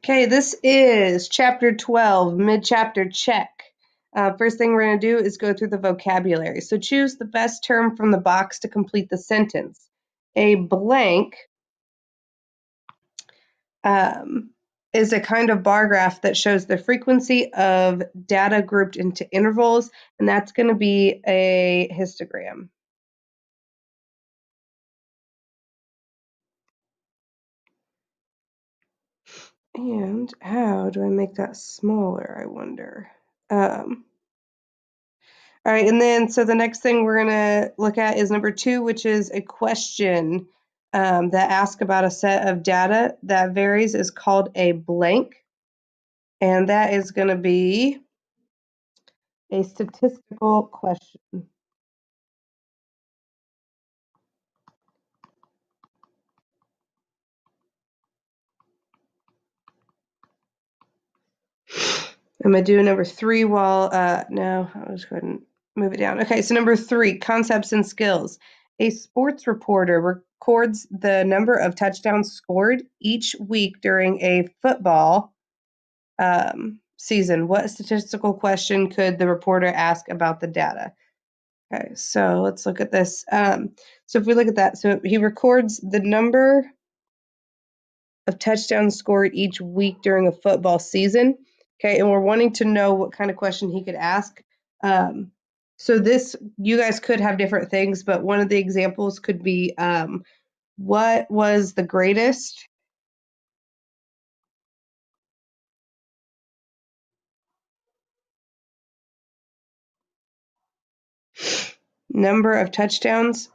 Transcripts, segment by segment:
Okay, this is Chapter 12, mid-chapter check. First thing we're going to do is go through the vocabulary. So choose the best term from the box to complete the sentence. A blank is a kind of bar graph that shows the frequency of data grouped into intervals, and that's going to be a histogram. And how do I make that smaller, I wonder? All right, and then so the next thing we're going to look at is number 2, which is a question that asks about a set of data that varies, is called a blank. And that is going to be a statistical question. I'm going to do number 3 while, no, I'll just go ahead and move it down. Okay, so number 3, concepts and skills. A sports reporter records the number of touchdowns scored each week during a football season. What statistical question could the reporter ask about the data? Okay, so let's look at this. So if we look at that, so he records the number of touchdowns scored each week during a football season. Okay, and we're wanting to know what kind of question he could ask. So this, you guys could have different things, but one of the examples could be, what was the greatest number of touchdowns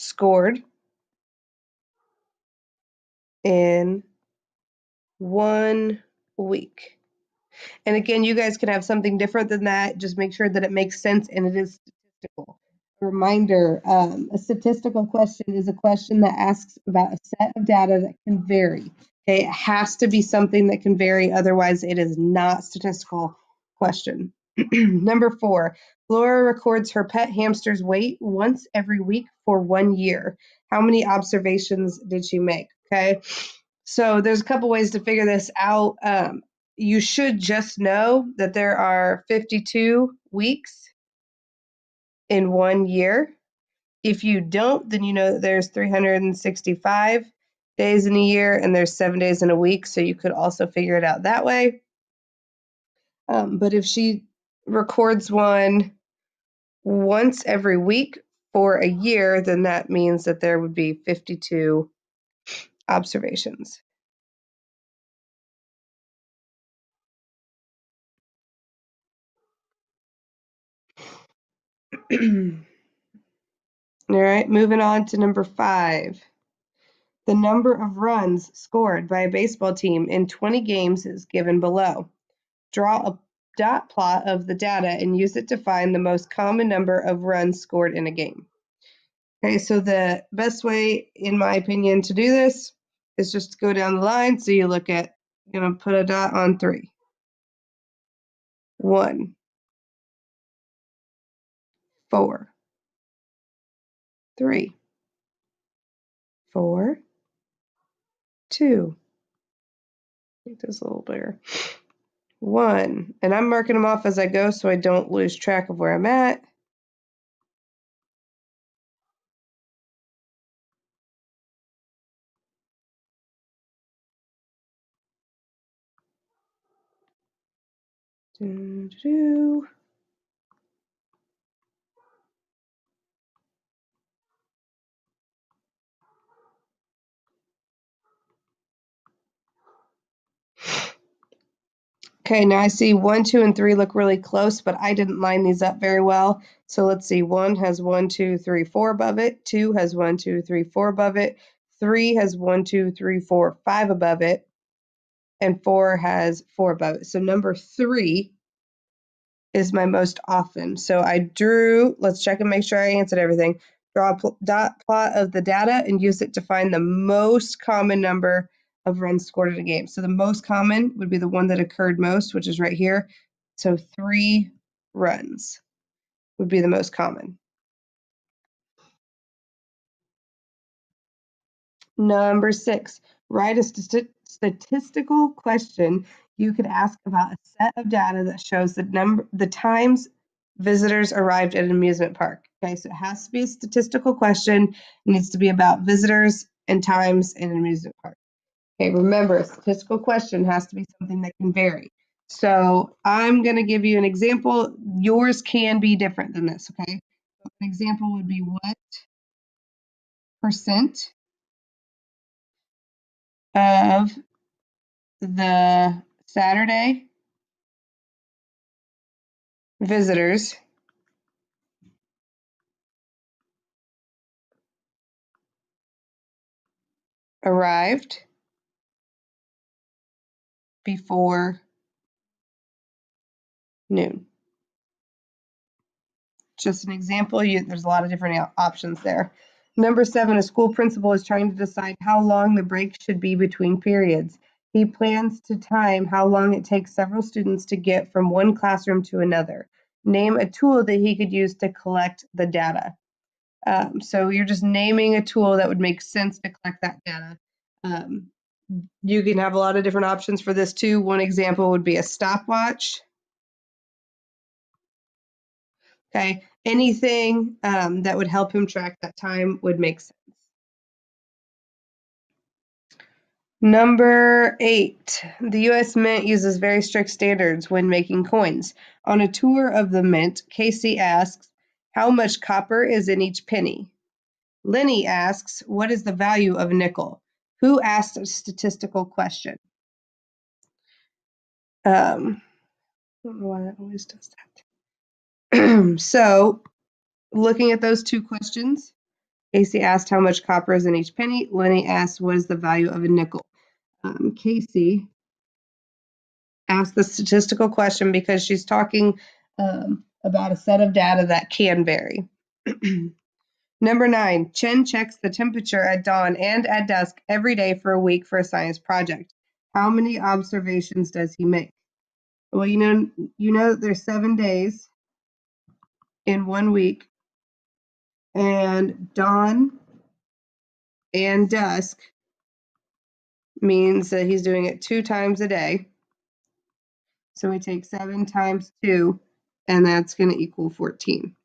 scored in 1 week? And again, you guys can have something different than that. Just make sure that it makes sense and it is statistical. A reminder, a statistical question is a question that asks about a set of data that can vary. Okay, it has to be something that can vary, otherwise it is not a statistical question. Number 4, Laura records her pet hamster's weight once every week for 1 year. How many observations did she make? Okay, so there's a couple ways to figure this out. You should just know that there are 52 weeks in 1 year. If you don't, then you know that there's 365 days in a year and there's 7 days in a week, so you could also figure it out that way. But if she records one once every week for a year, then that means that there would be 52 observations. All right, moving on to number 5. The number of runs scored by a baseball team in 20 games is given below. Draw a dot plot of the data and use it to find the most common number of runs scored in a game. Okay, so the best way, in my opinion, to do this is just to go down the line. So you look at, you're going to put a dot on 3. 1, 4, 3, 4, 2. Make this a little bigger. 1, and I'm marking them off as I go so I don't lose track of where I'm at. Okay, now I see 1, 2, and 3 look really close, but I didn't line these up very well. So let's see, 1 has 1, 2, 3, 4 above it. 2 has 1, 2, 3, 4 above it. 3 has 1, 2, 3, 4, 5 above it. And 4 has 4 above it. So number 3 is my most often. So I drew, let's check and make sure I answered everything. Draw a dot plot of the data and use it to find the most common number of runs scored in a game. So the most common would be the one that occurred most, which is right here. So 3 runs would be the most common. Number 6, write a statistical question you could ask about a set of data that shows the times visitors arrived at an amusement park. Okay, so it has to be a statistical question. It needs to be about visitors and times in an amusement park. Okay, remember, a statistical question has to be something that can vary. So I'm going to give you an example. Yours can be different than this, okay? So an example would be what percent of the Saturday visitors arrived before noon. Just an example. There's a lot of different options there. Number 7, a school principal is trying to decide how long the break should be between periods. He plans to time how long it takes several students to get from one classroom to another. Name a tool that he could use to collect the data. So you're just naming a tool that would make sense to collect that data. You can have a lot of different options for this too. One example would be a stopwatch. Okay, anything that would help him track that time would make sense. Number 8, the U.S. Mint uses very strict standards when making coins. On a tour of the mint, Casey asks, how much copper is in each penny? Lenny asks, what is the value of a nickel? Who asked a statistical question? I don't know why that always does that. So, looking at those 2 questions, Casey asked how much copper is in each penny. Lenny asked, what is the value of a nickel? Casey asked the statistical question because she's talking about a set of data that can vary. Number 9, Chen checks the temperature at dawn and at dusk every day for a week for a science project. How many observations does he make? Well, you know there's 7 days in 1 week, and dawn and dusk means that he's doing it 2 times a day. So we take 7 times 2, and that's going to equal 14.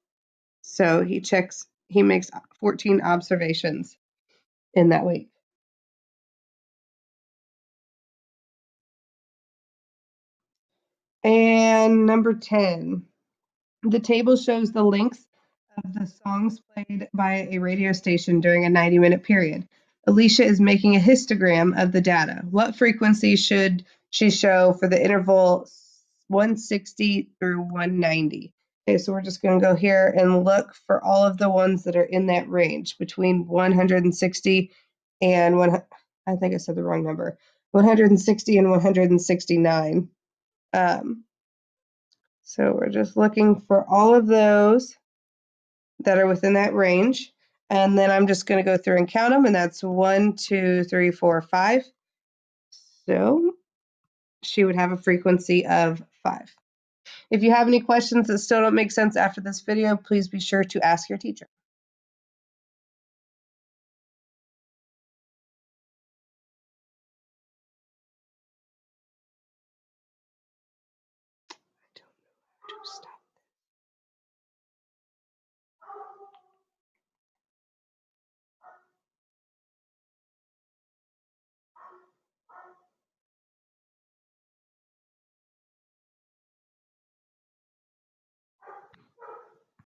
So he makes 14 observations in that week. And number 10, the table shows the lengths of the songs played by a radio station during a 90-minute period. Alicia is making a histogram of the data. What frequency should she show for the interval 160 through 190? Okay, so we're just going to go here and look for all of the ones that are in that range between 160 and I think I said the wrong number, 160 and 169. So we're just looking for all of those that are within that range. And then I'm just going to go through and count them. And that's 1, 2, 3, 4, 5. So she would have a frequency of 5. If you have any questions that still don't make sense after this video, please be sure to ask your teacher. I don't know how to stop.